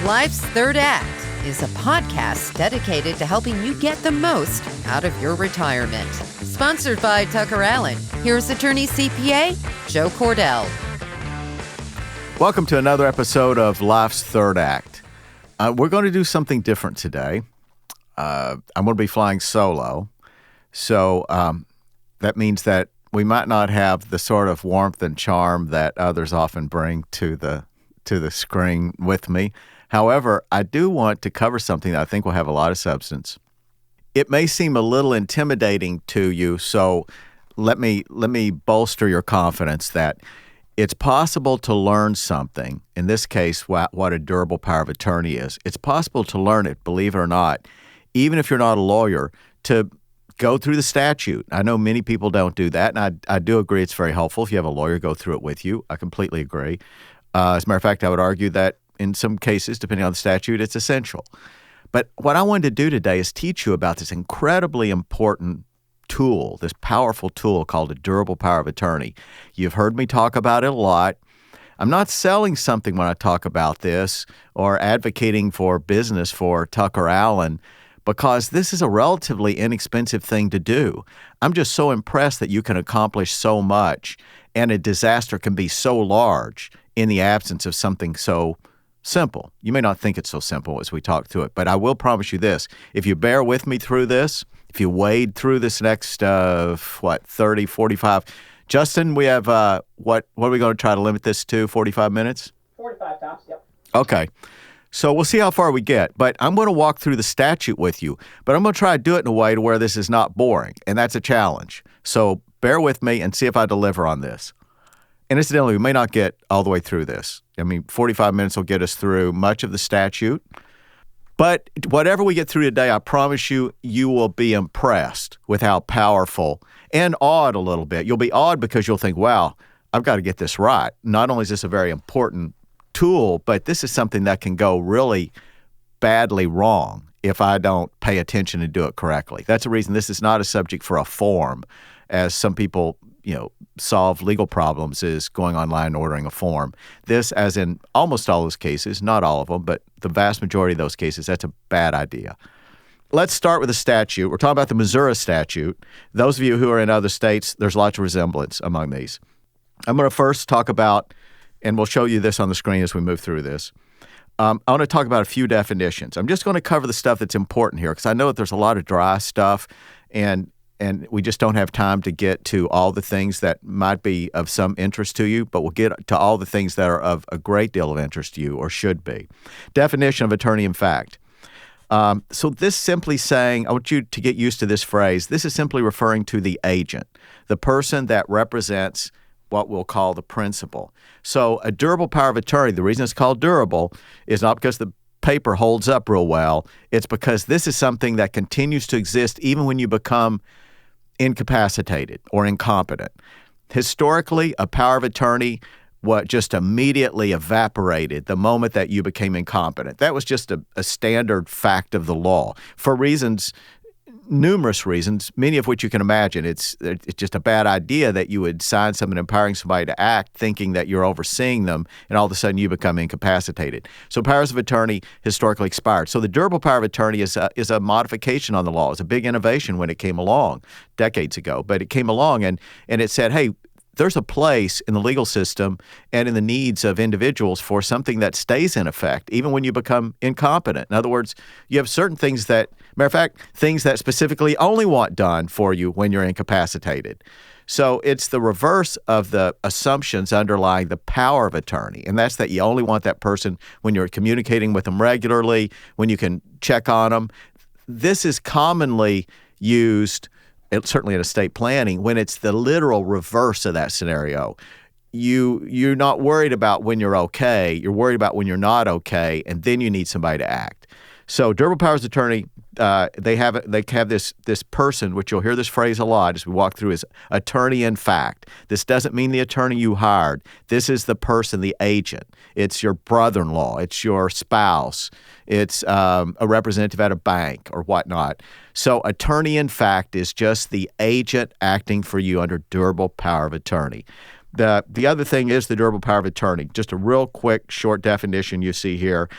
Life's Third Act is a podcast dedicated to helping you get the most out of your retirement. Sponsored by TuckerAllen. Here's Attorney-CPA Joe Cordell. Welcome to another episode of Life's Third Act. We're going to do something different today. I'm going to be flying solo, so that means that we might not have the sort of warmth and charm that others often bring to the screen with me. However, I do want to cover something that I think will have a lot of substance. It may seem a little intimidating to you, so let me bolster your confidence that it's possible to learn something. In this case, what a durable power of attorney is. It's possible to learn it, believe it or not, even if you're not a lawyer, to go through the statute. I know many people don't do that, and I do agree it's very helpful if you have a lawyer go through it with you. I completely agree. As a matter of fact, I would argue that in some cases, depending on the statute, it's essential. But what I wanted to do today is teach you about this incredibly important tool, this powerful tool called a durable power of attorney. You've heard me talk about it a lot. I'm not selling something when I talk about this or advocating for business for TuckerAllen, because this is a relatively inexpensive thing to do. I'm just so impressed that you can accomplish so much, and a disaster can be so large in the absence of something so simple. You may not think it's so simple as we talk through it, but I will promise you this. If you bear with me through this, if you wade through this next, 30, 45. Justin, we have, what are we going to try to limit this to, 45 minutes? 45 tops, yep. Okay. So we'll see how far we get, but I'm going to walk through the statute with you, but I'm going to try to do it in a way to where this is not boring, and that's a challenge. So bear with me and see if I deliver on this. And incidentally, we may not get all the way through this. 45 minutes will get us through much of the statute. But whatever we get through today, I promise you, you will be impressed with how powerful and awed a little bit. You'll be awed because you'll think, wow, I've got to get this right. Not only is this a very important tool, but this is something that can go really badly wrong if I don't pay attention and do it correctly. That's the reason this is not a subject for a form, as some people solve legal problems is going online and ordering a form. This, as in almost all those cases, not all of them, but the vast majority of those cases, that's a bad idea. Let's start with the statute. We're talking about the Missouri Statute. Those of you who are in other states, there's lots of resemblance among these. I'm going to first talk about, and we'll show you this on the screen as we move through this. I want to talk about a few definitions. I'm just going to cover the stuff that's important here because I know that there's a lot of dry stuff, and we just don't have time to get to all the things that might be of some interest to you, but we'll get to all the things that are of a great deal of interest to you, or should be. Definition of attorney in fact. So this simply saying, I want you to get used to this phrase, this is simply referring to the agent, the person that represents what we'll call the principal. So a durable power of attorney, the reason it's called durable is not because the paper holds up real well, it's because this is something that continues to exist even when you become incapacitated or incompetent. Historically, a power of attorney just immediately evaporated the moment that you became incompetent. That was just a standard fact of the law for reasons, numerous reasons, many of which you can imagine. It's just a bad idea that you would sign someone empowering somebody to act thinking that you're overseeing them, and all of a sudden you become incapacitated. So powers of attorney historically expired. So the durable power of attorney is a modification on the law. It's a big innovation when it came along decades ago, but it came along and it said, hey, there's a place in the legal system and in the needs of individuals for something that stays in effect even when you become incompetent. In other words, you have certain things that, matter of fact, things that specifically only want done for you when you're incapacitated. So it's the reverse of the assumptions underlying the power of attorney, and that's that you only want that person when you're communicating with them regularly, when you can check on them. This is commonly used, certainly in estate planning, when it's the literal reverse of that scenario. You're not worried about when you're okay. You're worried about when you're not okay, and then you need somebody to act. So durable powers of attorney, they have this person, which you'll hear this phrase a lot as we walk through, is attorney in fact. This doesn't mean the attorney you hired. This is the person, the agent. It's your brother-in-law. It's your spouse. It's a representative at a bank or whatnot. So attorney in fact is just the agent acting for you under durable power of attorney. The other thing is the durable power of attorney. Just a real quick, short definition you see here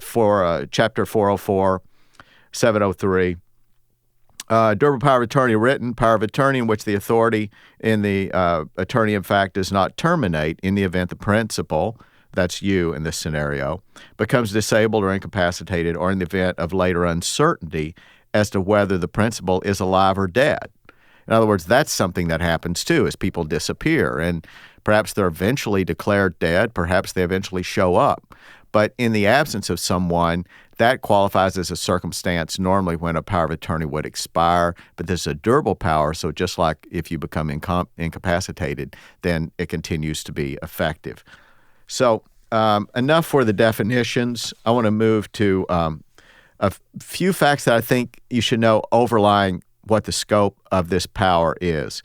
for Chapter 404, 703. Durable power of attorney, written power of attorney in which the authority in the attorney, in fact, does not terminate in the event the principal, that's you in this scenario, becomes disabled or incapacitated, or in the event of later uncertainty as to whether the principal is alive or dead. In other words, that's something that happens too, as people disappear, and perhaps they're eventually declared dead, perhaps they eventually show up. But in the absence of someone, that qualifies as a circumstance normally when a power of attorney would expire, but this is a durable power, so just like if you become incapacitated, then it continues to be effective. So enough for the definitions. I want to move to a few facts that I think you should know overlying what the scope of this power is.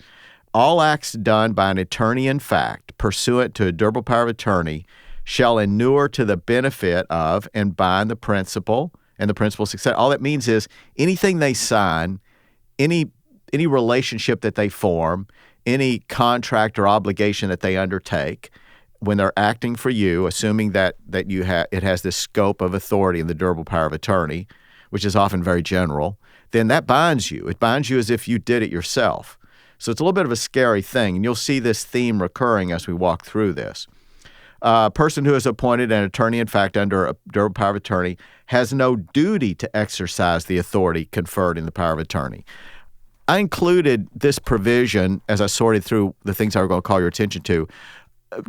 All acts done by an attorney in fact, pursuant to a durable power of attorney, shall inure to the benefit of and bind the principal and the principal's success. All that means is anything they sign, any relationship that they form, any contract or obligation that they undertake, when they're acting for you, assuming that it has this scope of authority in the durable power of attorney, which is often very general, then that binds you. It binds you as if you did it yourself. So it's a little bit of a scary thing, and you'll see this theme recurring as we walk through this. A person who is appointed an attorney, in fact, under a durable power of attorney, has no duty to exercise the authority conferred in the power of attorney. I included this provision as I sorted through the things I was going to call your attention to,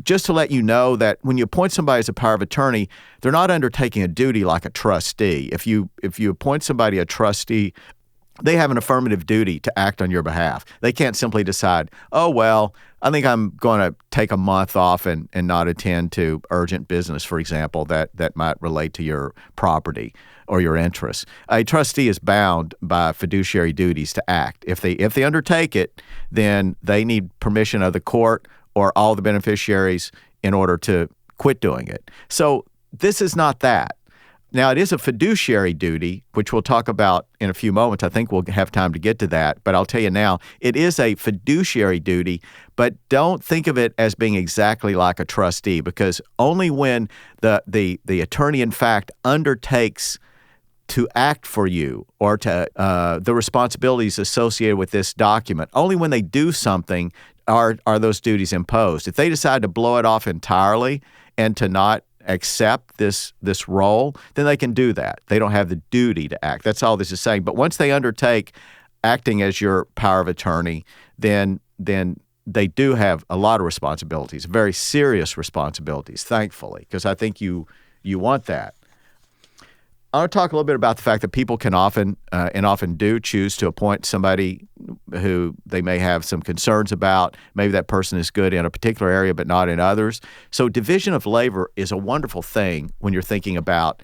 just to let you know that when you appoint somebody as a power of attorney, they're not undertaking a duty like a trustee. If you appoint somebody a trustee, they have an affirmative duty to act on your behalf. They can't simply decide, oh, well, I think I'm going to take a month off and not attend to urgent business, for example, that might relate to your property or your interests. A trustee is bound by fiduciary duties to act. If they undertake it, then they need permission of the court or all the beneficiaries in order to quit doing it. So this is not that. Now, it is a fiduciary duty, which we'll talk about in a few moments. I think we'll have time to get to that. But I'll tell you now, it is a fiduciary duty, but don't think of it as being exactly like a trustee, because only when the attorney, in fact, undertakes to act for you or to the responsibilities associated with this document, only when they do something are those duties imposed. If they decide to blow it off entirely and to not accept this role, then they can do that. They don't have the duty to act. That's all this is saying. But once they undertake acting as your power of attorney, then they do have a lot of responsibilities, very serious responsibilities, thankfully, because I think you want that. I want to talk a little bit about the fact that people can often do choose to appoint somebody who they may have some concerns about. Maybe that person is good in a particular area but not in others. So division of labor is a wonderful thing when you're thinking about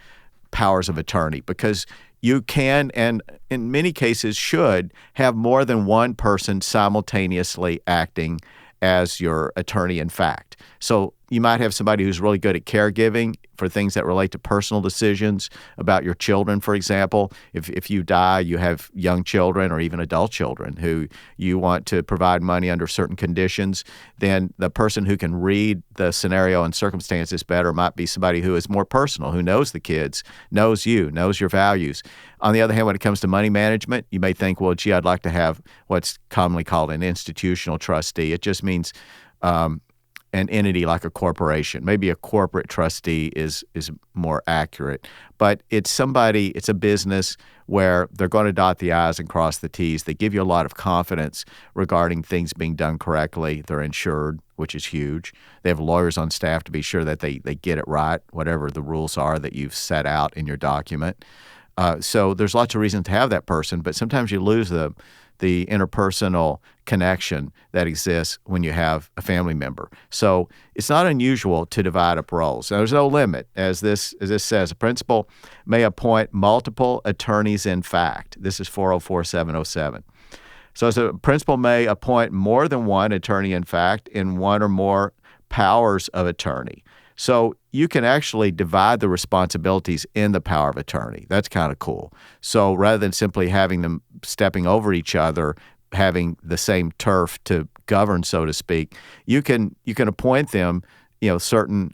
powers of attorney, because you can, and in many cases should, have more than one person simultaneously acting as your attorney in fact. So you might have somebody who's really good at caregiving for things that relate to personal decisions about your children, for example. If you die, you have young children or even adult children who you want to provide money under certain conditions, then the person who can read the scenario and circumstances better might be somebody who is more personal, who knows the kids, knows you, knows your values. On the other hand, when it comes to money management, you may think, well, gee, I'd like to have what's commonly called an institutional trustee. It just means an entity like a corporation. Maybe a corporate trustee is more accurate. But it's a business where they're going to dot the I's and cross the T's. They give you a lot of confidence regarding things being done correctly. They're insured, which is huge. They have lawyers on staff to be sure that they get it right, whatever the rules are that you've set out in your document. So there's lots of reasons to have that person, but sometimes you lose the interpersonal connection that exists when you have a family member. So it's not unusual to divide up roles. Now, there's no limit. As this says, a principal may appoint multiple attorneys in fact. This is 404-707. So as a principal may appoint more than one attorney in fact in one or more powers of attorney. So you can actually divide the responsibilities in the power of attorney. That's kind of cool. So rather than simply having them stepping over each other, having the same turf to govern, so to speak, you can appoint them, certain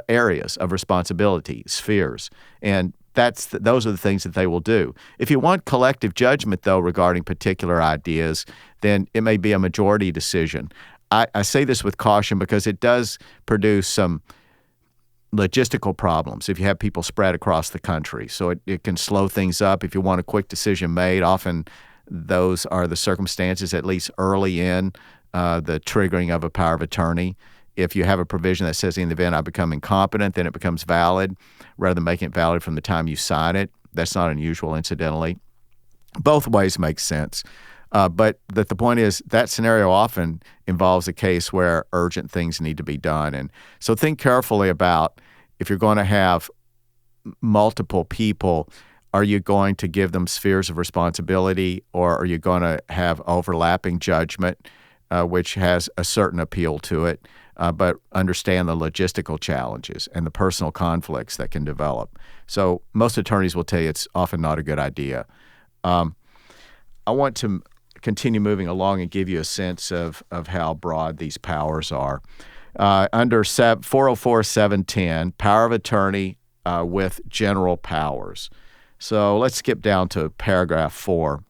areas of responsibility, spheres, and those are the things that they will do. If you want collective judgment, though, regarding particular ideas, then it may be a majority decision. I say this with caution because it does produce some logistical problems if you have people spread across the country. So it can slow things up. If you want a quick decision made, often those are the circumstances, at least early in the triggering of a power of attorney. If you have a provision that says in the event I become incompetent, then it becomes valid rather than making it valid from the time you sign it. That's not unusual, incidentally. Both ways make sense. But the point is that scenario often involves a case where urgent things need to be done. And so think carefully about if you're going to have multiple people, are you going to give them spheres of responsibility, or are you going to have overlapping judgment, which has a certain appeal to it, but understand the logistical challenges and the personal conflicts that can develop. So most attorneys will tell you it's often not a good idea. I want to continue moving along and give you a sense of how broad these powers are. Under 404.710, power of attorney with general powers. So let's skip down to paragraph 4.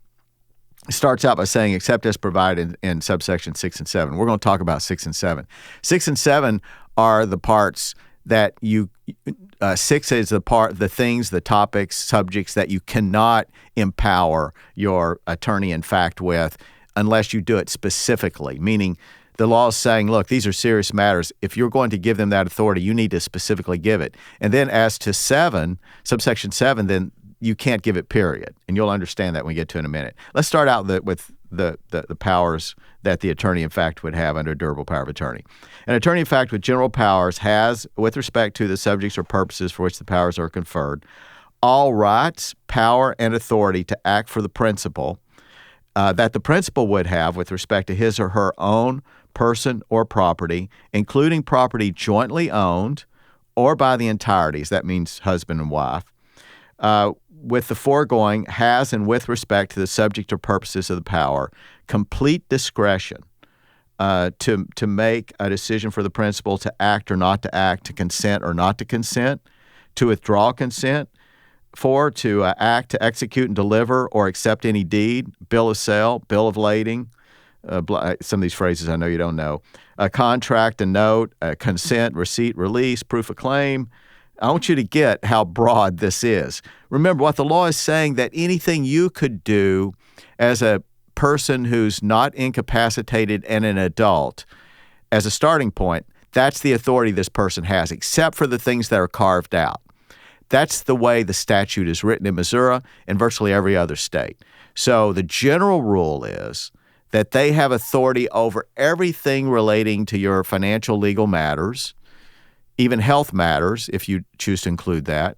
It starts out by saying, except as provided in subsection 6 and 7. We're going to talk about 6 and 7. 6 and 7 are the parts that 6 is the things, the topics, subjects that you cannot empower your attorney-in-fact with unless you do it specifically, meaning the law is saying, look, these are serious matters. If you're going to give them that authority, you need to specifically give it. And then as to 7, subsection 7, then you can't give it, period. And you'll understand that when we get to it in a minute. Let's start out with the powers that the attorney-in-fact would have under durable power of attorney. An attorney-in-fact with general powers has, with respect to the subjects or purposes for which the powers are conferred, all rights, power, and authority to act for the principal that the principal would have with respect to his or her own person or property, including property jointly owned or by the entireties, that means husband and wife, with the foregoing has, and with respect to the subject or purposes of the power, complete discretion to make a decision for the principal to act or not to act, to consent or not to consent, to withdraw consent, to act, to execute and deliver or accept any deed, bill of sale, bill of lading, some of these phrases I know you don't know, a contract, a note, a consent, receipt, release, proof of claim. I want you to get how broad this is. Remember, what the law is saying, that anything you could do as a person who's not incapacitated and an adult, as a starting point, that's the authority this person has, except for the things that are carved out. That's the way the statute is written in Missouri and virtually every other state. So the general rule is that they have authority over everything relating to your financial legal matters, even health matters, if you choose to include that.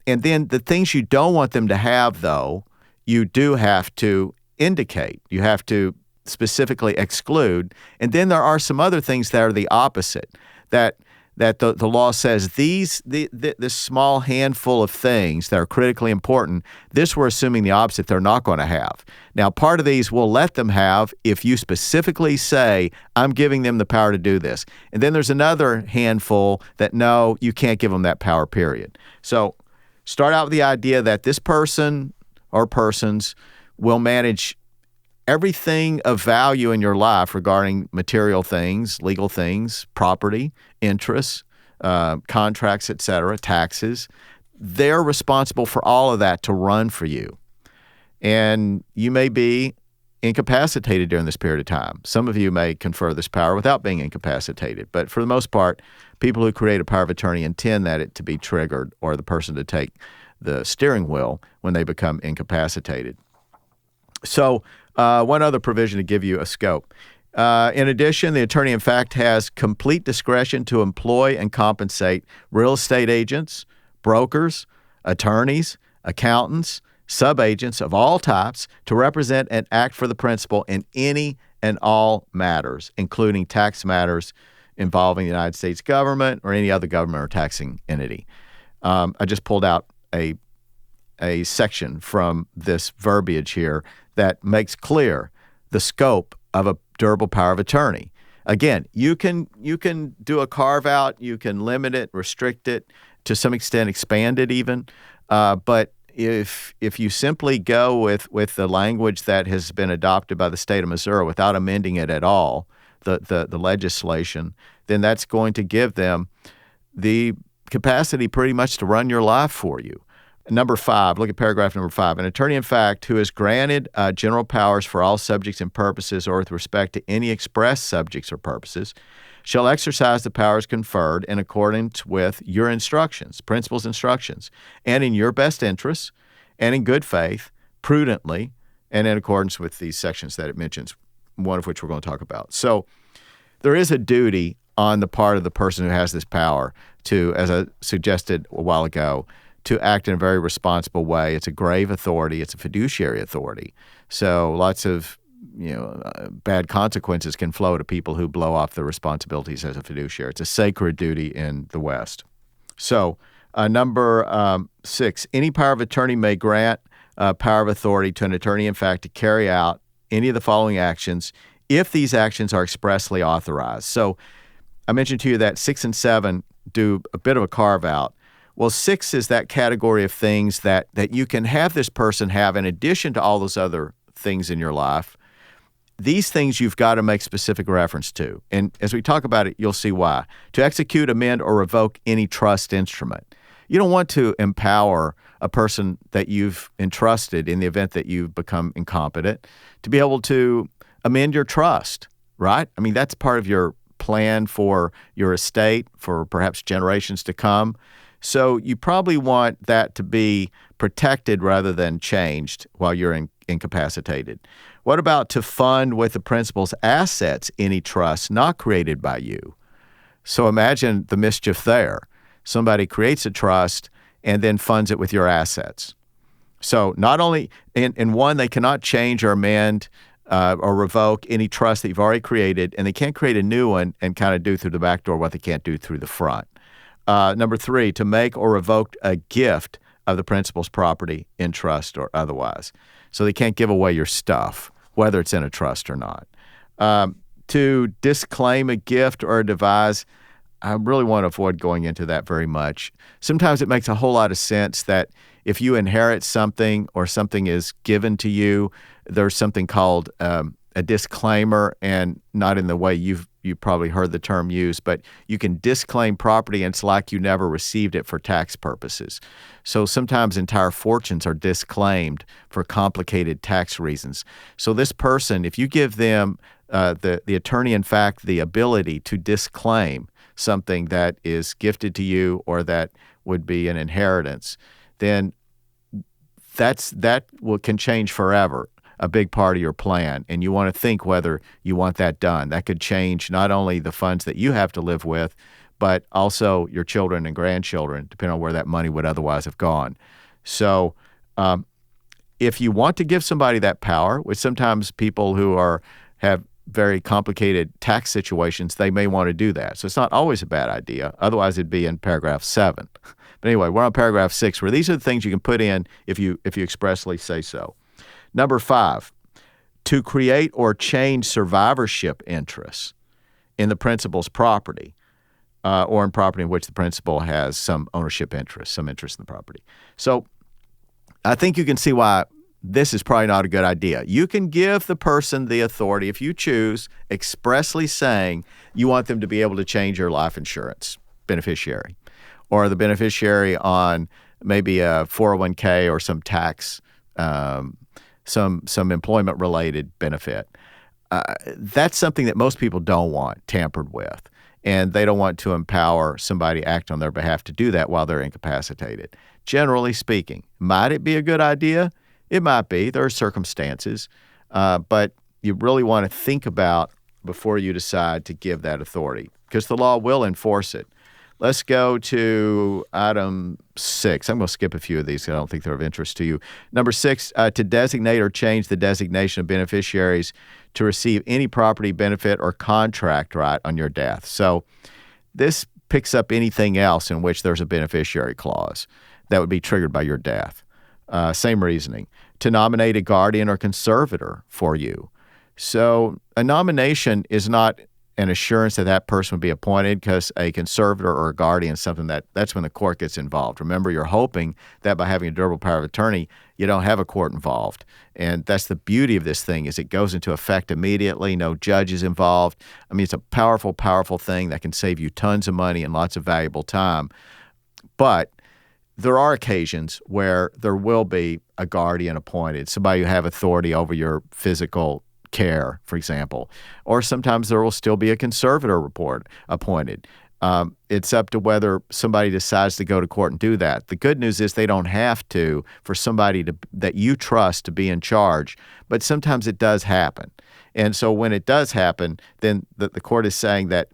And then the things you don't want them to have, though, you do have to indicate. You have to specifically exclude. And then there are some other things that are the opposite, that the law says this small handful of things that are critically important, this we're assuming the opposite, they're not going to have. Now, part of these we'll let them have if you specifically say, I'm giving them the power to do this. And then there's another handful that, no, you can't give them that power, period. So start out with the idea that this person or persons will manage everything of value in your life regarding material things, legal things, property, interests, contracts, etc., taxes. They're responsible for all of that to run for you. And you may be incapacitated during this period of time. Some of you may confer this power without being incapacitated. But for the most part, people who create a power of attorney intend that it to be triggered or the person to take the steering wheel when they become incapacitated. So one other provision to give you a scope. In addition, the attorney-in-fact has complete discretion to employ and compensate real estate agents, brokers, attorneys, accountants, subagents of all types to represent and act for the principal in any and all matters, including tax matters involving the United States government or any other government or taxing entity. I just pulled out a section from this verbiage here that makes clear the scope of durable power of attorney. Again, you can do a carve out, you can limit it, restrict it, to some extent expand it even, but if you simply go with the language that has been adopted by the state of Missouri without amending it at all, the legislation, then that's going to give them the capacity pretty much to run your life for you. Number 5, look at paragraph number 5. An attorney, in fact, who is granted general powers for all subjects and purposes or with respect to any express subjects or purposes shall exercise the powers conferred in accordance with your instructions, principal's instructions, and in your best interests and in good faith, prudently, and in accordance with these sections that it mentions, one of which we're going to talk about. So there is a duty on the part of the person who has this power to, as I suggested a while ago, to act in a very responsible way. It's a grave authority. It's a fiduciary authority. So lots of bad consequences can flow to people who blow off their responsibilities as a fiduciary. It's a sacred duty in the West. So number 6, any power of attorney may grant power of authority to an attorney, in fact, to carry out any of the following actions if these actions are expressly authorized. So I mentioned to you that 6 and 7 do a bit of a carve-out. Well, 6 is that category of things that you can have this person have in addition to all those other things in your life. These things you've got to make specific reference to. And as we talk about it, you'll see why. To execute, amend, or revoke any trust instrument. You don't want to empower a person that you've entrusted in the event that you've become incompetent to be able to amend your trust, right? I mean, that's part of your plan for your estate for perhaps generations to come. So you probably want that to be protected rather than changed while you're incapacitated. What about to fund with the principal's assets any trust not created by you? So imagine the mischief there. Somebody creates a trust and then funds it with your assets. So not only, in one, they cannot change or amend or revoke any trust that you've already created, and they can't create a new one and kind of do through the back door what they can't do through the front. Number 3, to make or revoke a gift of the principal's property in trust or otherwise. So they can't give away your stuff, whether it's in a trust or not. To disclaim a gift or devise, I really want to avoid going into that very much. Sometimes it makes a whole lot of sense that if you inherit something or something is given to you, there's something called a disclaimer, and not in the way you probably heard the term used, but you can disclaim property and it's like you never received it for tax purposes. So sometimes entire fortunes are disclaimed for complicated tax reasons. So this person, if you give them, the attorney, in fact, the ability to disclaim something that is gifted to you or that would be an inheritance, then that can change forever a big part of your plan, and you want to think whether you want that done. That could change not only the funds that you have to live with, but also your children and grandchildren, depending on where that money would otherwise have gone. So if you want to give somebody that power, which sometimes people who have very complicated tax situations, they may want to do that. So it's not always a bad idea. Otherwise, it'd be in paragraph 7. But anyway, we're on paragraph 6, where these are the things you can put in if you expressly say so. Number 5, to create or change survivorship interests in the principal's property or in property in which the principal has some ownership interest, some interest in the property. So I think you can see why this is probably not a good idea. You can give the person the authority, if you choose, expressly saying you want them to be able to change your life insurance beneficiary or the beneficiary on maybe a 401k or some tax some employment-related benefit. That's something that most people don't want tampered with, and they don't want to empower somebody to act on their behalf to do that while they're incapacitated. Generally speaking, might it be a good idea? It might be. There are circumstances, but you really want to think about before you decide to give that authority, because the law will enforce it. Let's go to item 6. I'm going to skip a few of these. I don't think they're of interest to you. Number 6, to designate or change the designation of beneficiaries to receive any property benefit or contract right on your death. So this picks up anything else in which there's a beneficiary clause that would be triggered by your death. Same reasoning. To nominate a guardian or conservator for you. So a nomination is not an assurance that that person would be appointed, because a conservator or a guardian is something that's when the court gets involved. Remember, you're hoping that by having a durable power of attorney, you don't have a court involved. And that's the beauty of this thing, is it goes into effect immediately, no judge is involved. I mean, it's a powerful, powerful thing that can save you tons of money and lots of valuable time. But there are occasions where there will be a guardian appointed, somebody who have authority over your physical care, for example. Or sometimes there will still be a conservator appointed. It's up to whether somebody decides to go to court and do that. The good news is they don't have to, for somebody that you trust to be in charge, but sometimes it does happen. And so when it does happen, then the court is saying that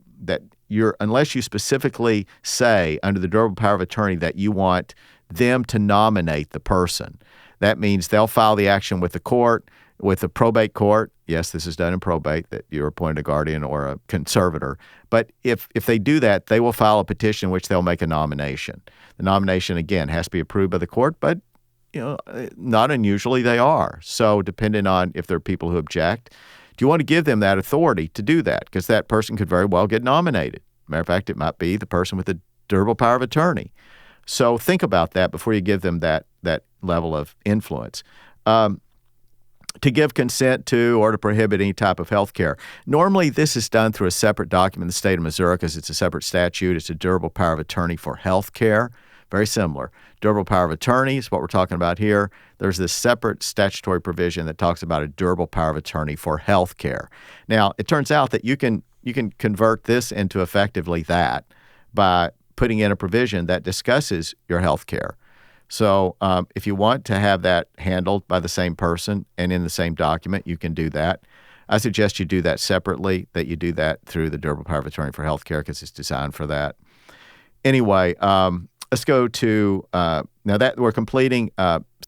unless you specifically say under the durable power of attorney that you want them to nominate the person, that means they'll file the action with the court, with the probate court. Yes, this is done in probate, that you're appointed a guardian or a conservator. But if they do that, they will file a petition in which they'll make a nomination. The nomination, again, has to be approved by the court, but not unusually they are. So depending on if there are people who object, do you want to give them that authority to do that? Because that person could very well get nominated. Matter of fact, it might be the person with the durable power of attorney. So think about that before you give them that level of influence. To give consent to or to prohibit any type of health care. Normally, this is done through a separate document in the state of Missouri because it's a separate statute. It's a durable power of attorney for health care. Very similar. Durable power of attorney is what we're talking about here. There's this separate statutory provision that talks about a durable power of attorney for health care. Now, it turns out that you can convert this into effectively that by putting in a provision that discusses your health care. So if you want to have that handled by the same person and in the same document, you can do that. I suggest you do that separately, that you do that through the durable power of attorney for health care because it's designed for that. Anyway, let's go to, now that we're completing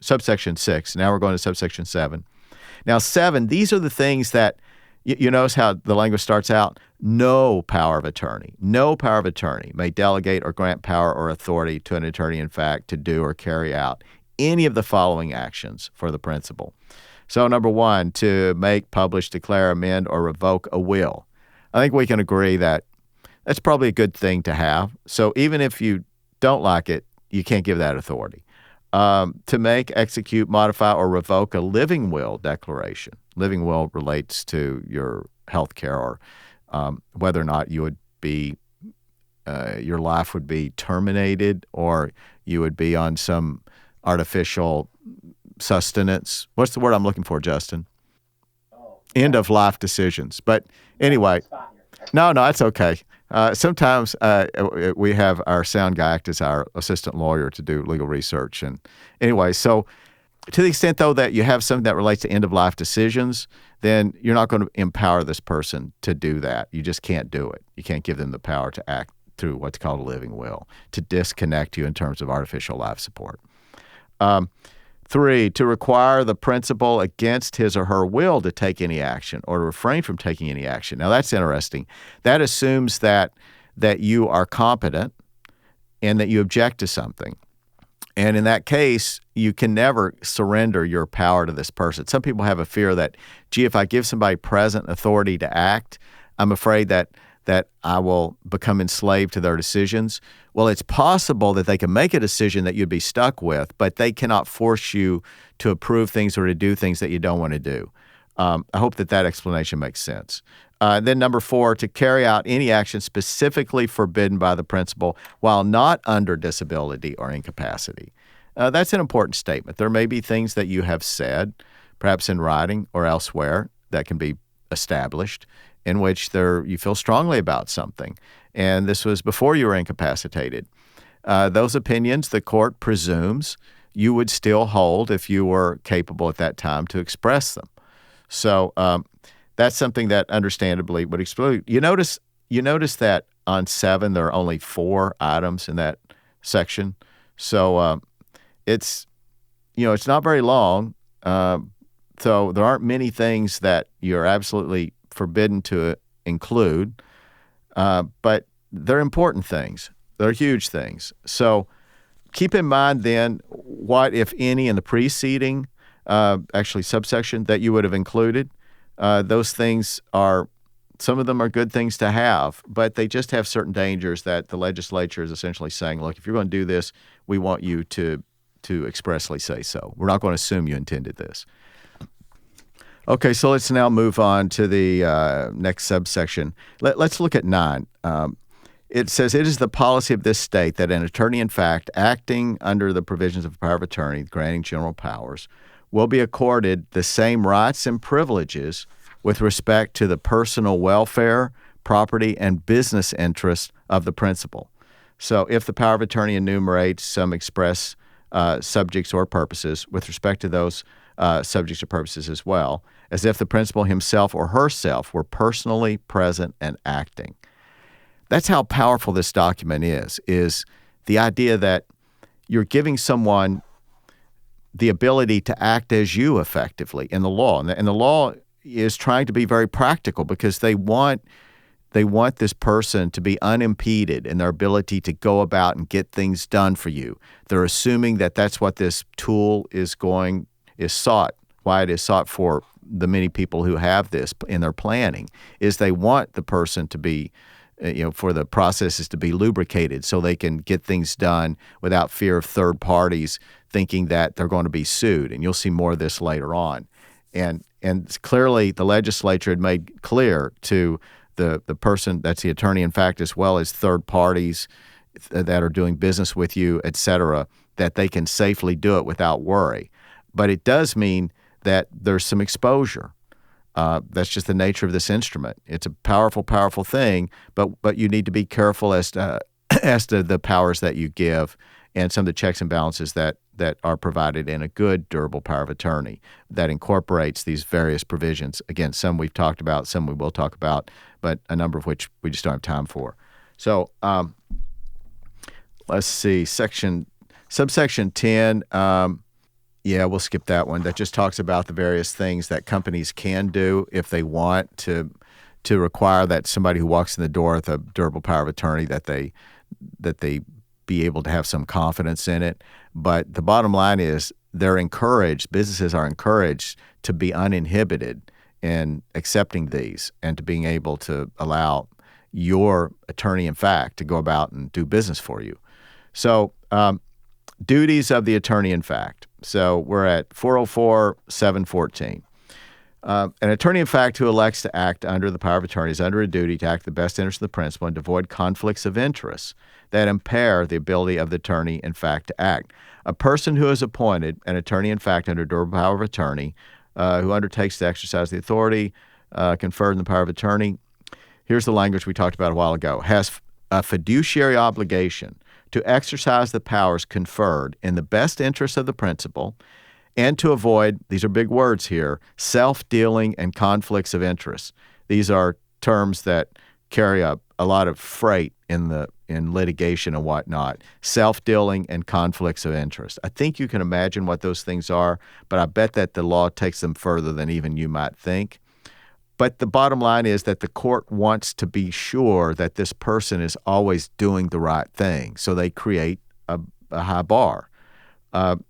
subsection 6. Now we're going to subsection 7. Now 7, these are the things that, you notice how the language starts out, no power of attorney. No power of attorney may delegate or grant power or authority to an attorney, in fact, to do or carry out any of the following actions for the principal. So number 1, to make, publish, declare, amend, or revoke a will. I think we can agree that that's probably a good thing to have. So even if you don't like it, you can't give that authority. To make, execute, modify, or revoke a living will declaration. Living will relates to your health care or whether or not you would be, your life would be terminated or you would be on some artificial sustenance. What's the word I'm looking for, Justin? End of life decisions. But anyway, no, it's okay. Sometimes we have our sound guy act as our assistant lawyer to do legal research. And anyway, so to the extent, though, that you have something that relates to end-of-life decisions, then you're not going to empower this person to do that. You just can't do it. You can't give them the power to act through what's called a living will, to disconnect you in terms of artificial life support. 3, to require the principal against his or her will to take any action or to refrain from taking any action. Now, that's interesting. That assumes that you are competent and that you object to something. And in that case, you can never surrender your power to this person. Some people have a fear that, gee, if I give somebody present authority to act, I'm afraid that I will become enslaved to their decisions. Well, it's possible that they can make a decision that you'd be stuck with, but they cannot force you to approve things or to do things that you don't want to do. I hope that explanation makes sense. Then number 4, to carry out any action specifically forbidden by the principal while not under disability or incapacity. That's an important statement. There may be things that you have said, perhaps in writing or elsewhere, that can be established in which you feel strongly about something. And this was before you were incapacitated. Those opinions, the court presumes you would still hold if you were capable at that time to express them. So that's something that understandably would exclude. You notice that on 7 there are only 4 items in that section. So it's not very long. So there aren't many things that you're absolutely forbidden to include, but they're important things. They're huge things. So keep in mind then what, if any, in the preceding subsection that you would have included. those things are, some of them are good things to have, but they just have certain dangers that the legislature is essentially saying, look, if you're going to do this, we want you to expressly say so. We're not going to assume you intended this. Okay, so let's now move on to the next subsection. Let's look at 9. It says, it is the policy of this state that an attorney, in fact, acting under the provisions of power of attorney, granting general powers, will be accorded the same rights and privileges with respect to the personal welfare, property, and business interests of the principal. So if the power of attorney enumerates some express subjects or purposes with respect to those subjects or purposes as well, as if the principal himself or herself were personally present and acting. That's how powerful this document is the idea that you're giving someone the ability to act as you effectively in the law. And the law is trying to be very practical because they want this person to be unimpeded in their ability to go about and get things done for you. They're assuming that that's what this tool is sought, why it is sought for the many people who have this in their planning, is they want the person to be, for the processes to be lubricated so they can get things done without fear of third parties thinking that they're going to be sued. And you'll see more of this later on. And clearly the legislature had made clear to the person that's the attorney, in fact, as well as third parties that are doing business with you, et cetera, that they can safely do it without worry. But it does mean that there's some exposure. That's just the nature of this instrument. It's a powerful, powerful thing, but you need to be careful as to the powers that you give and some of the checks and balances that are provided in a good, durable power of attorney that incorporates these various provisions. Again, some we've talked about, some we will talk about, but a number of which we just don't have time for. So let's see, subsection 10, we'll skip that one. That just talks about the various things that companies can do if they want to require that somebody who walks in the door with a durable power of attorney that they be able to have some confidence in it. But the bottom line is businesses are encouraged to be uninhibited in accepting these and to being able to allow your attorney, in fact, to go about and do business for you. So duties of the attorney, in fact. So we're at 404-714. An attorney, in fact, who elects to act under the power of attorney is under a duty to act in the best interest of the principal and to avoid conflicts of interest that impair the ability of the attorney, in fact, to act. A person who is appointed an attorney, in fact, under durable power of attorney, who undertakes to exercise the authority conferred in the power of attorney, here's the language we talked about a while ago, has a fiduciary obligation to exercise the powers conferred in the best interest of the principal and to avoid, these are big words here, self-dealing and conflicts of interest. These are terms that carry a lot of freight in litigation and whatnot. Self-dealing and conflicts of interest. I think you can imagine what those things are, but I bet that the law takes them further than even you might think. But the bottom line is that the court wants to be sure that this person is always doing the right thing, so they create a high bar.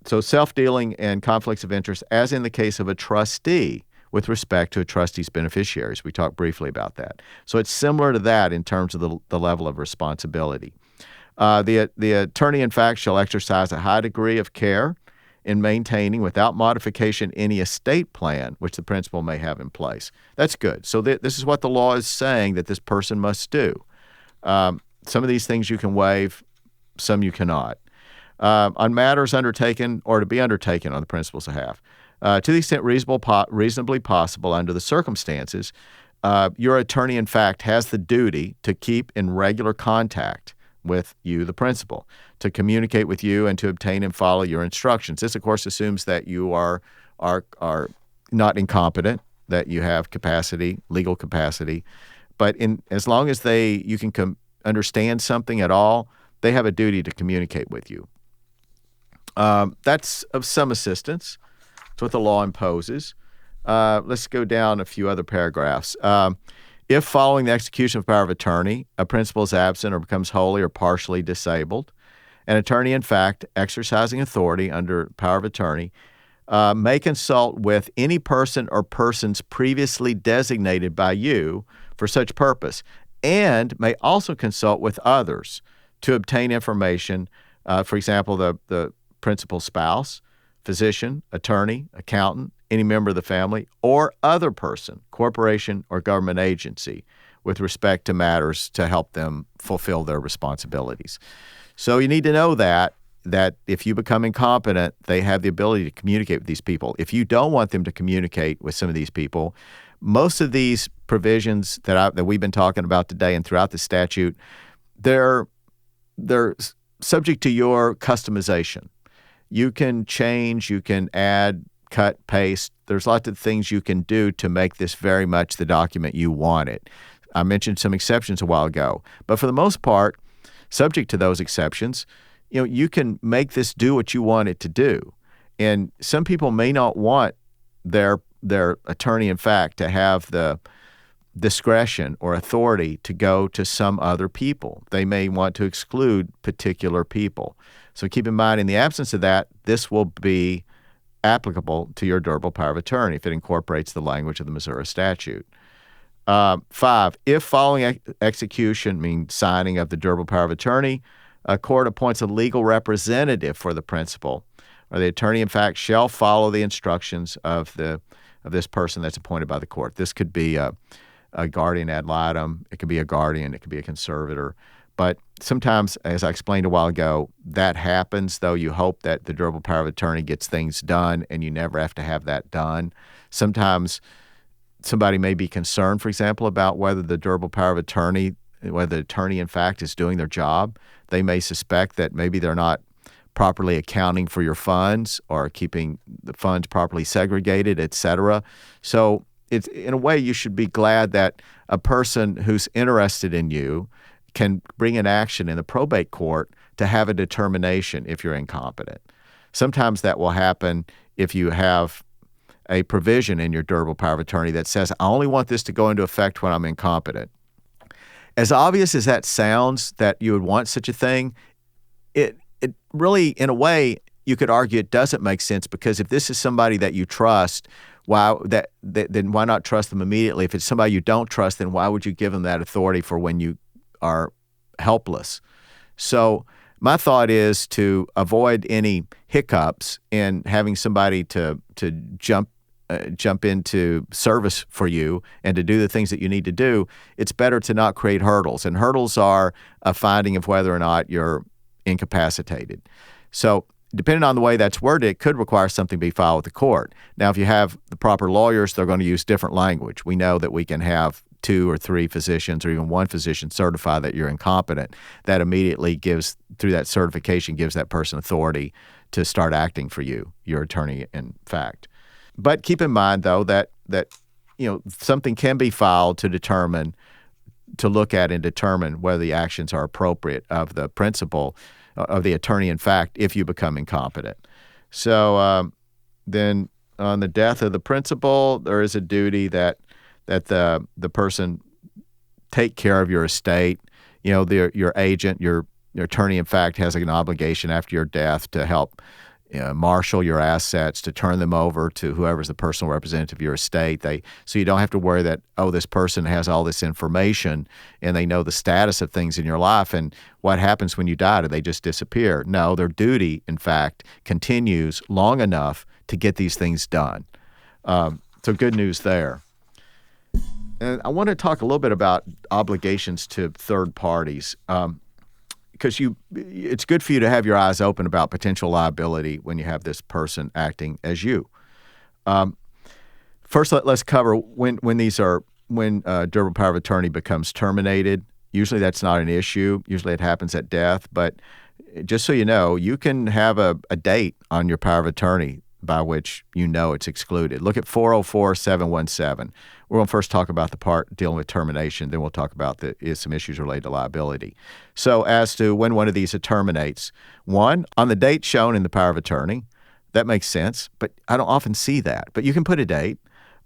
So self-dealing and conflicts of interest, as in the case of a trustee with respect to a trustee's beneficiaries. We talked briefly about that. So it's similar to that in terms of the level of responsibility. The attorney, in fact, shall exercise a high degree of care in maintaining without modification any estate plan which the principal may have in place. That's good. So this is what the law is saying that this person must do. Some of these things you can waive, some you cannot. On matters undertaken or to be undertaken on the principal's behalf, to the extent reasonably possible under the circumstances, your attorney, in fact, has the duty to keep in regular contact with you, the principal, to communicate with you and to obtain and follow your instructions. This, of course, assumes that you are not incompetent, that you have capacity, legal capacity. But as long as you can understand something at all, they have a duty to communicate with you. That's of some assistance. That's what the law imposes. Let's go down a few other paragraphs. If following the execution of power of attorney, a principal is absent or becomes wholly or partially disabled, an attorney, in fact, exercising authority under power of attorney, may consult with any person or persons previously designated by you for such purpose, and may also consult with others to obtain information, for example, the principal's spouse, physician, attorney, accountant, any member of the family, or other person, corporation, or government agency, with respect to matters to help them fulfill their responsibilities. So you need to know that if you become incompetent, they have the ability to communicate with these people. If you don't want them to communicate with some of these people, most of these provisions that we've been talking about today and throughout the statute, they're subject to your customization. You can change, you can add, cut, paste. There's lots of things you can do to make this very much the document you want it. I mentioned some exceptions a while ago, but for the most part, subject to those exceptions, you can make this do what you want it to do. And some people may not want their attorney-in-fact to have the discretion or authority to go to some other people. They may want to exclude particular people. So keep in mind, in the absence of that, this will be applicable to your durable power of attorney if it incorporates the language of the Missouri Statute. 5, if following execution, means signing of the durable power of attorney, a court appoints a legal representative for the principal, or the attorney-in-fact shall follow the instructions of this person that's appointed by the court. This could be a guardian ad litem. It could be a guardian. It could be a conservator. But sometimes, as I explained a while ago, that happens, though you hope that the durable power of attorney gets things done and you never have to have that done. Sometimes somebody may be concerned, for example, about whether the durable power of attorney, whether the attorney, in fact, is doing their job. They may suspect that maybe they're not properly accounting for your funds or keeping the funds properly segregated, et cetera. So it's, in a way, you should be glad that a person who's interested in you can bring an action in the probate court to have a determination if you're incompetent. Sometimes that will happen if you have a provision in your durable power of attorney that says, I only want this to go into effect when I'm incompetent. As obvious as that sounds, that you would want such a thing, it really, in a way, you could argue it doesn't make sense, because if this is somebody that you trust, then why not trust them immediately? If it's somebody you don't trust, then why would you give them that authority for when you are helpless? So my thought is to avoid any hiccups in having somebody to jump into service for you and to do the things that you need to do. It's better to not create hurdles, and hurdles are a finding of whether or not you're incapacitated. So depending on the way that's worded, it could require something to be filed with the court. Now, if you have the proper lawyers, they're going to use different language. We know that we can have 2 or 3 physicians or even 1 physician certify that you're incompetent. That immediately gives, through that certification, gives that person authority to start acting for you, your attorney in fact. But keep in mind, though, that something can be filed to look at and determine whether the actions are appropriate of the principal, of the attorney in fact, if you become incompetent. So then on the death of the principal, there is a duty that the person take care of your estate. Your agent, your attorney in fact, has an obligation after your death to help marshal your assets, to turn them over to whoever's the personal representative of your estate. So you don't have to worry that, this person has all this information and they know the status of things in your life, and what happens when you die? Do they just disappear? No, their duty, in fact, continues long enough to get these things done. So good news there. And I want to talk a little bit about obligations to third parties. Because it's good for you to have your eyes open about potential liability when you have this person acting as you. First, let's cover when durable power of attorney becomes terminated. Usually that's not an issue. Usually it happens at death. But just so you know, you can have a date on your power of attorney by which it's excluded. Look at 404-717. We're going to first talk about the part dealing with termination, then we'll talk about some issues related to liability. So as to when one of these terminates, 1, on the date shown in the power of attorney. That makes sense, but I don't often see that. But you can put a date.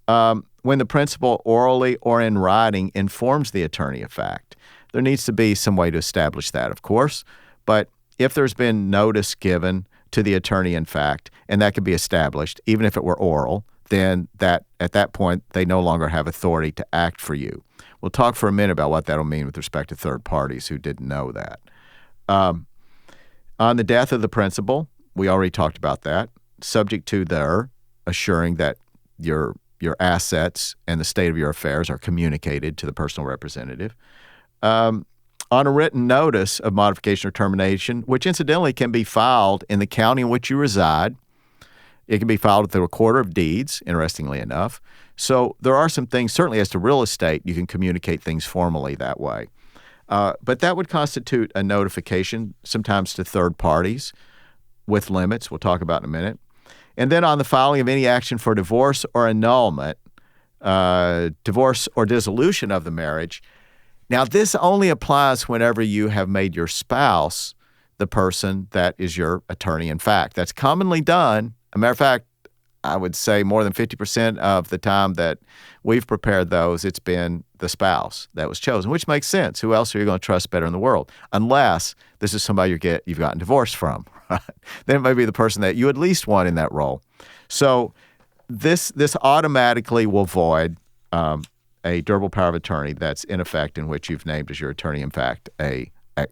When the principal orally or in writing informs the attorney of fact. There needs to be some way to establish that, of course, but if there's been notice given to the attorney-in-fact, and that could be established, even if it were oral, then at that point, they no longer have authority to act for you. We'll talk for a minute about what that'll mean with respect to third parties who didn't know that. On the death of the principal, we already talked about that, subject to their assuring that your assets and the state of your affairs are communicated to the personal representative. On a written notice of modification or termination, which incidentally can be filed in the county in which you reside. It can be filed with the recorder of deeds, interestingly enough. So there are some things, certainly as to real estate, you can communicate things formally that way. But that would constitute a notification, sometimes to third parties, with limits we'll talk about in a minute. And then on the filing of any action for divorce or annulment, divorce or dissolution of the marriage. Now, this only applies whenever you have made your spouse the person that is your attorney-in-fact. That's commonly done. As a matter of fact, I would say more than 50% of the time that we've prepared those, it's been the spouse that was chosen, which makes sense. Who else are you going to trust better in the world? Unless this is somebody you've gotten divorced from, right? Then it may be the person that you at least want in that role. So this automatically will void a durable power of attorney that's in effect in which you've named as your attorney-in-fact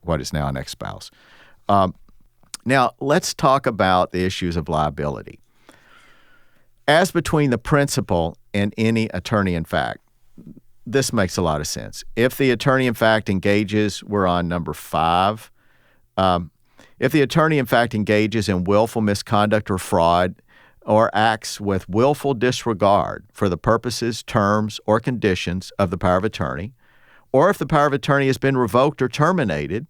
what is now an ex-spouse. Now, let's talk about the issues of liability. As between the principal and any attorney-in-fact, this makes a lot of sense. If the attorney-in-fact engages, we're on number 5. If the attorney-in-fact engages in willful misconduct or fraud or acts with willful disregard for the purposes, terms, or conditions of the power of attorney, or if the power of attorney has been revoked or terminated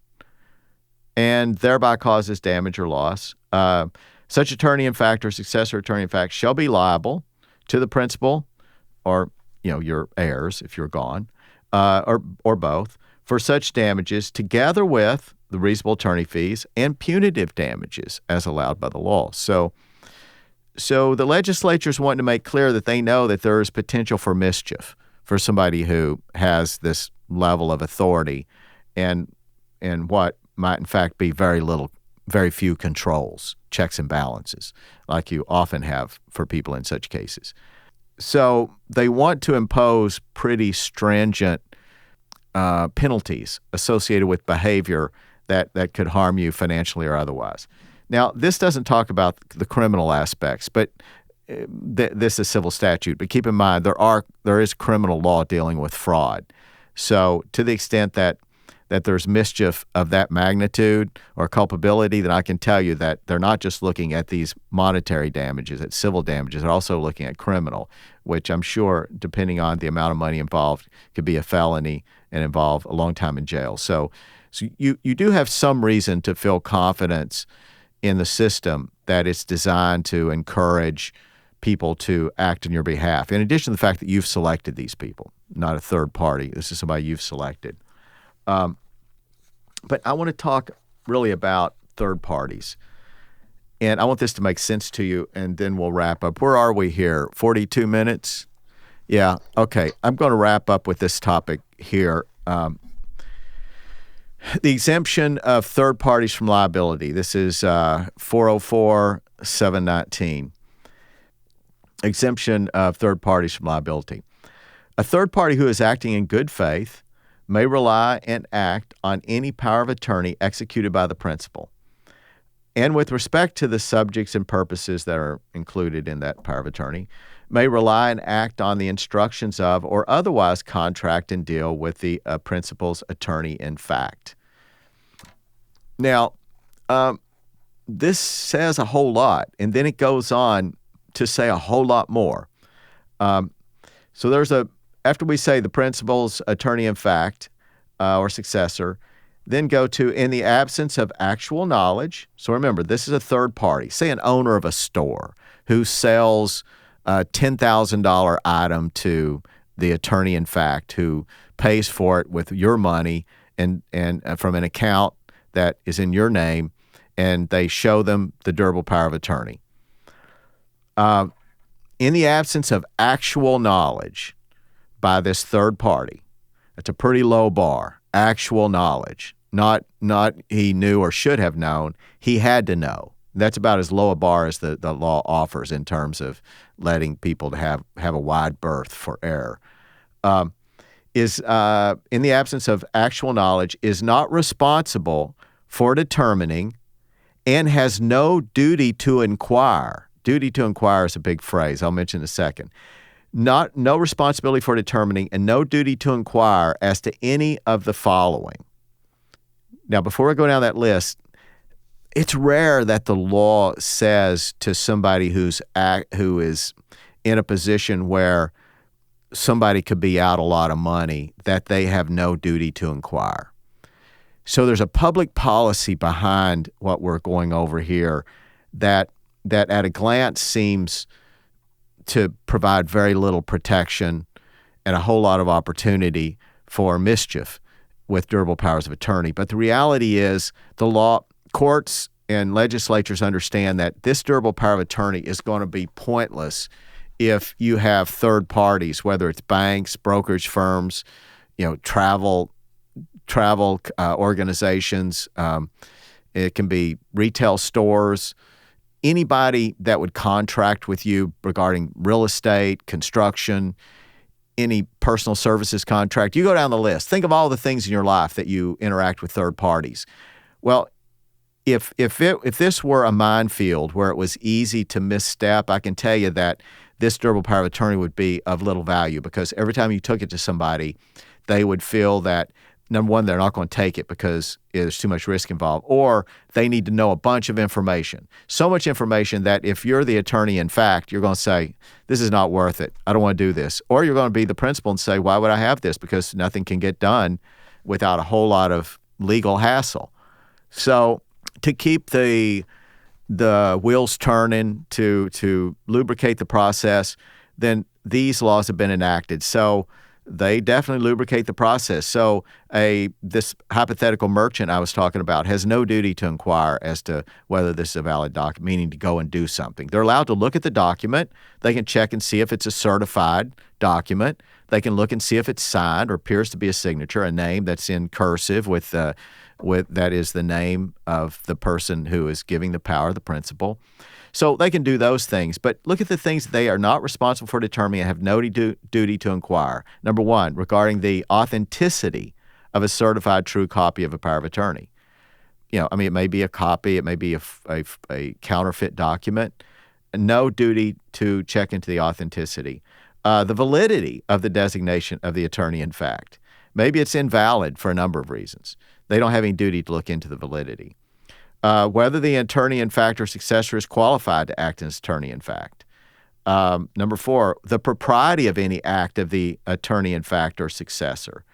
and thereby causes damage or loss, such attorney-in-fact or successor attorney-in-fact shall be liable to the principal or, your heirs if you're gone, or both, for such damages together with the reasonable attorney fees and punitive damages as allowed by the law. So the legislature's wanting to make clear that they know that there is potential for mischief for somebody who has this level of authority and what might in fact be very few controls, checks and balances, like you often have for people in such cases. So they want to impose pretty stringent penalties associated with behavior that could harm you financially or otherwise. Now, this doesn't talk about the criminal aspects, but this is civil statute. But keep in mind, there is criminal law dealing with fraud. So to the extent that there's mischief of that magnitude or culpability, then I can tell you that they're not just looking at these monetary damages, at civil damages. They're also looking at criminal, which I'm sure, depending on the amount of money involved, could be a felony and involve a long time in jail. So you do have some reason to feel confidence in the system that it's designed to encourage people to act on your behalf, in addition to the fact that you've selected these people, not a third party. This is somebody you've selected. But I want to talk really about third parties. And I want this to make sense to you, and then we'll wrap up. Where are we here? 42 minutes? Yeah, okay. I'm going to wrap up with this topic here. The exemption of third parties from liability. This is 404-719. Exemption of third parties from liability. A third party who is acting in good faith may rely and act on any power of attorney executed by the principal, and with respect to the subjects and purposes that are included in that power of attorney, may rely and act on the instructions of or otherwise contract and deal with the principal's attorney-in-fact. Now, this says a whole lot, and then it goes on to say a whole lot more. So after we say the principal's attorney-in-fact or successor, then go to in the absence of actual knowledge. So remember, this is a third party, say an owner of a store who sells a $10,000 item to the attorney-in-fact who pays for it with your money and from an account that is in your name, and they show them the durable power of attorney. In the absence of actual knowledge by this third party, it's a pretty low bar. Actual knowledge, not he knew or should have known. He had to know That's about as low a bar as the law offers in terms of letting people to have a wide berth for error. Is in the absence of actual knowledge, is not responsible for determining and has no duty to inquire. Duty to inquire is a big phrase. I'll mention in a second. No responsibility for determining and no duty to inquire as to any of the following. Now, before I go down that list, it's rare that the law says to somebody who is in a position where somebody could be out a lot of money that they have no duty to inquire. So there's a public policy behind what we're going over here that at a glance seems to provide very little protection and a whole lot of opportunity for mischief with durable powers of attorney. But the reality is the law, courts and legislatures understand that this durable power of attorney is going to be pointless if you have third parties, whether it's banks, brokerage firms, travel organizations. It can be retail stores, anybody that would contract with you regarding real estate, construction, any personal services contract. You go down the list. Think of all the things in your life that you interact with third parties. Well, if this were a minefield where it was easy to misstep, I can tell you that this durable power of attorney would be of little value, because every time you took it to somebody, they would feel that, number one, they're not going to take it because there's too much risk involved, or they need to know a bunch of information. So much information that if you're the attorney, in fact, you're going to say, this is not worth it. I don't want to do this. Or you're going to be the principal and say, why would I have this? Because nothing can get done without a whole lot of legal hassle. So to keep the wheels turning, to lubricate the process, then these laws have been enacted. So they definitely lubricate the process. So this hypothetical merchant I was talking about has no duty to inquire as to whether this is a valid document, meaning to go and do something. They're allowed to look at the document. They can check and see if it's a certified document. They can look and see if it's signed or appears to be a signature, a name that's in cursive with that is the name of the person who is giving the power, the principal. So they can do those things. But look at the things that they are not responsible for determining and have no duty to inquire. Number one, regarding the authenticity of a certified true copy of a power of attorney. It may be a copy, it may be a counterfeit document. No duty to check into the authenticity. The validity of the designation of the attorney, in fact. Maybe it's invalid for a number of reasons. They don't have any duty to look into the validity. Whether the attorney in fact or successor is qualified to act as attorney in fact. Number four, the propriety of any act of the attorney in fact or successor.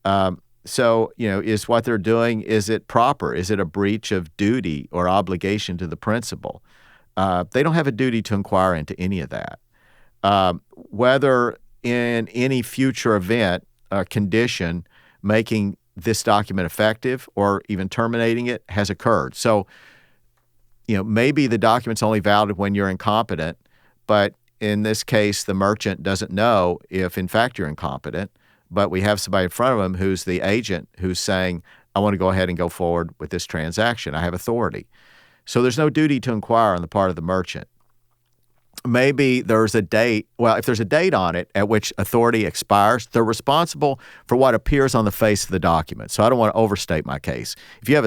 Is what they're doing, is it proper? Is it a breach of duty or obligation to the principal? They don't have a duty to inquire into any of that. Whether in any future event or condition making this document effective or even terminating it has occurred. So, maybe the document's only valid when you're incompetent, but in this case, the merchant doesn't know if in fact you're incompetent, but we have somebody in front of him who's the agent who's saying, I want to go ahead and go forward with this transaction. I have authority. So there's no duty to inquire on the part of the merchant. Maybe there's a date. Well, if there's a date on it at which authority expires, they're responsible for what appears on the face of the document. So I don't want to overstate my case. If you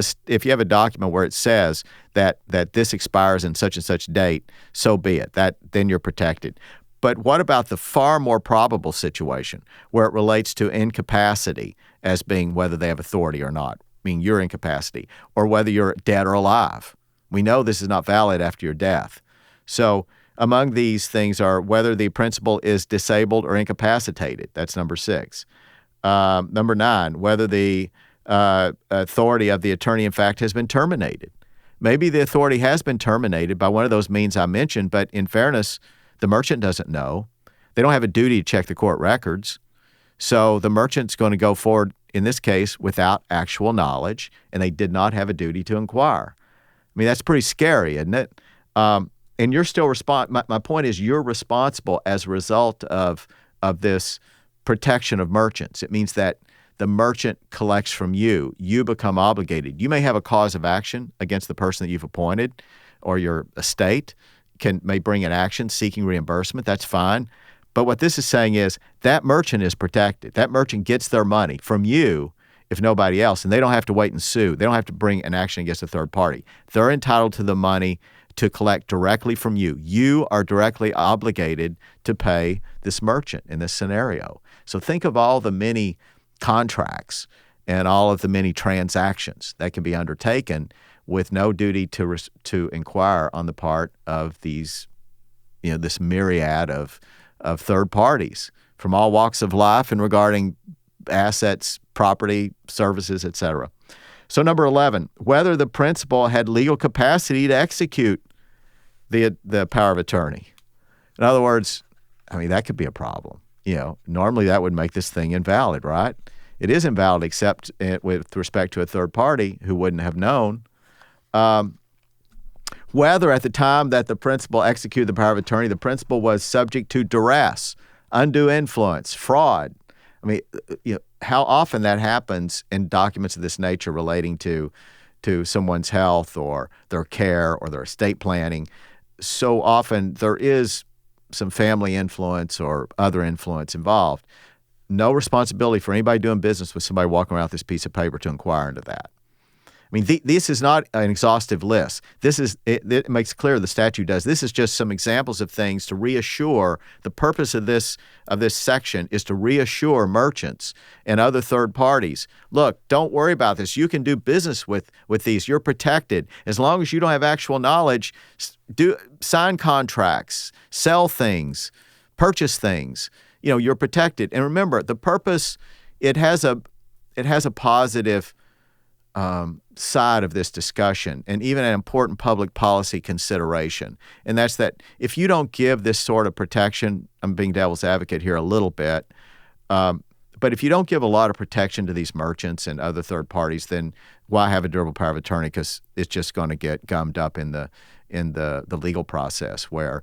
have a document where it says that this expires in such and such date, so be it. Then you're protected. But what about the far more probable situation where it relates to incapacity as being whether they have authority or not, meaning your incapacity, or whether you're dead or alive? We know this is not valid after your death. So among these things are whether the principal is disabled or incapacitated. That's number 6. Number 9, whether the authority of the attorney, in fact, has been terminated. Maybe the authority has been terminated by one of those means I mentioned, but in fairness, the merchant doesn't know. They don't have a duty to check the court records. So the merchant's going to go forward, in this case, without actual knowledge, and they did not have a duty to inquire. I mean, that's pretty scary, isn't it? And you're still my point is you're responsible as a result of this protection of merchants. It means that the merchant collects from you. You become obligated. You may have a cause of action against the person that you've appointed, or your estate may bring an action seeking reimbursement. That's fine. But what this is saying is that merchant is protected. That merchant gets their money from you, if nobody else, and they don't have to wait and sue. They don't have to bring an action against a third party. They're entitled to the money to collect directly from you. You are directly obligated to pay this merchant in this scenario. So think of all the many contracts and all of the many transactions that can be undertaken with no duty to inquire on the part of these, this myriad of third parties from all walks of life and regarding assets, property, services, etc. So number 11, whether the principal had legal capacity to execute the power of attorney. In other words, that could be a problem. Normally that would make this thing invalid, right? It is invalid except with respect to a third party who wouldn't have known. Whether at the time that the principal executed the power of attorney, the principal was subject to duress, undue influence, fraud. How often that happens in documents of this nature relating to someone's health or their care or their estate planning. So often there is some family influence or other influence involved. No responsibility for anybody doing business with somebody walking around with this piece of paper to inquire into that. This is not an exhaustive list. It makes clear the statute does. This is just some examples of things to reassure. The purpose of this section is to reassure merchants and other third parties. Look, don't worry about this. You can do business with these. You're protected. As long as you don't have actual knowledge, sign contracts, sell things, purchase things. You're protected. And remember, the purpose, it has a positive side of this discussion and even an important public policy consideration. And that's that if you don't give this sort of protection, I'm being devil's advocate here a little bit, but if you don't give a lot of protection to these merchants and other third parties, then why have a durable power of attorney? Because it's just going to get gummed up in the legal process where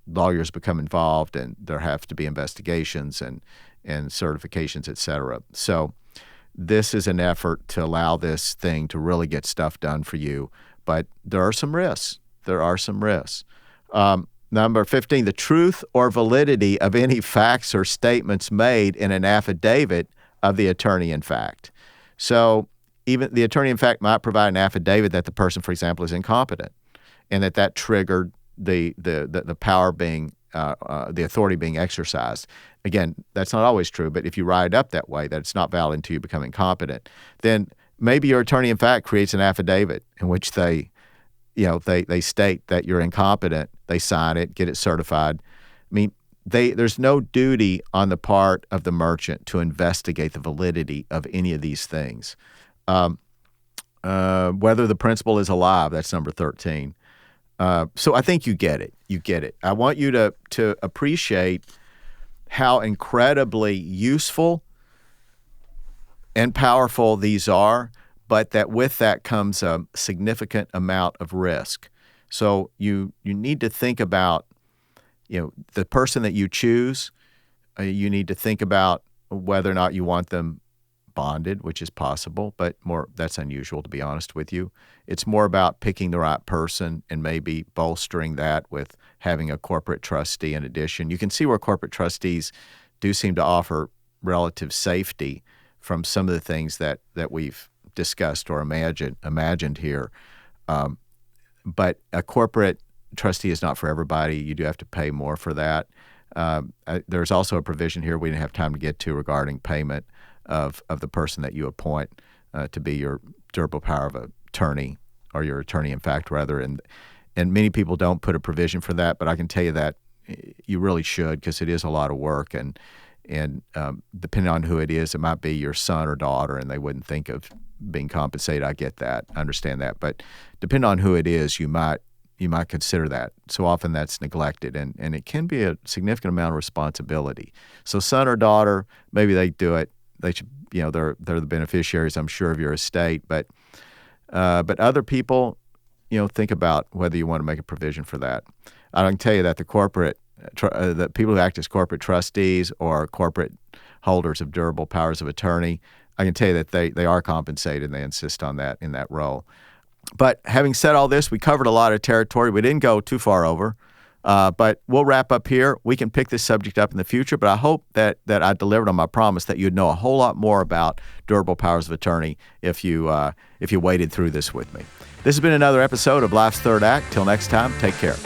lawyers become involved and there have to be investigations and certifications, et cetera. So this is an effort to allow this thing to really get stuff done for you, but there are some risks. Number 15, the truth or validity of any facts or statements made in an affidavit of the attorney-in-fact. So even the attorney-in-fact might provide an affidavit that the person, for example, is incompetent and that triggered the power being the authority being exercised. Again, that's not always true, but if you write it up that way, that it's not valid until you become incompetent, then maybe your attorney-in-fact creates an affidavit in which they state that you're incompetent. They sign it, get it certified. There's no duty on the part of the merchant to investigate the validity of any of these things. Whether the principal is alive, that's number 13. So I think you get it. I want you to appreciate how incredibly useful and powerful these are, but that with that comes a significant amount of risk. So you need to think about, the person that you choose. You need to think about whether or not you want them bonded, which is possible, but that's unusual, to be honest with you. It's more about picking the right person and maybe bolstering that with having a corporate trustee in addition. You can see where corporate trustees do seem to offer relative safety from some of the things that we've discussed or imagined here. But a corporate trustee is not for everybody. You do have to pay more for that. There's also a provision here we didn't have time to get to regarding payment of the person that you appoint to be your durable power of attorney or your attorney-in-fact, rather. And many people don't put a provision for that, but I can tell you that you really should, because it is a lot of work. And depending on who it is, it might be your son or daughter, and they wouldn't think of being compensated. I get that. I understand that. But depending on who it is, you might consider that. So often that's neglected, and it can be a significant amount of responsibility. So son or daughter, maybe they do it. They should, they're the beneficiaries, I'm sure, of your estate. But other people, think about whether you want to make a provision for that. I can tell you that the people who act as corporate trustees or corporate holders of durable powers of attorney, I can tell you that they are compensated and they insist on that in that role. But having said all this, we covered a lot of territory. We didn't go too far over. But we'll wrap up here. We can pick this subject up in the future, but I hope that I delivered on my promise that you'd know a whole lot more about durable powers of attorney if you waded through this with me. This has been another episode of Life's Third Act. Till next time, take care.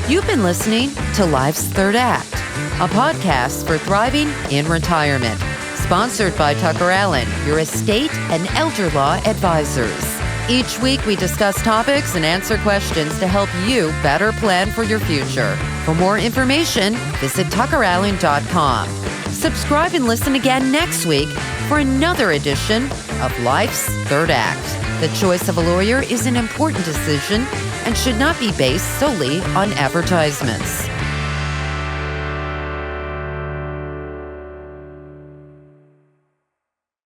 You've been listening to Life's Third Act, a podcast for thriving in retirement, sponsored by TuckerAllen, your estate and elder law advisors. Each week, we discuss topics and answer questions to help you better plan for your future. For more information, visit TuckerAllen.com. Subscribe and listen again next week for another edition of Life's Third Act. The choice of a lawyer is an important decision and should not be based solely on advertisements.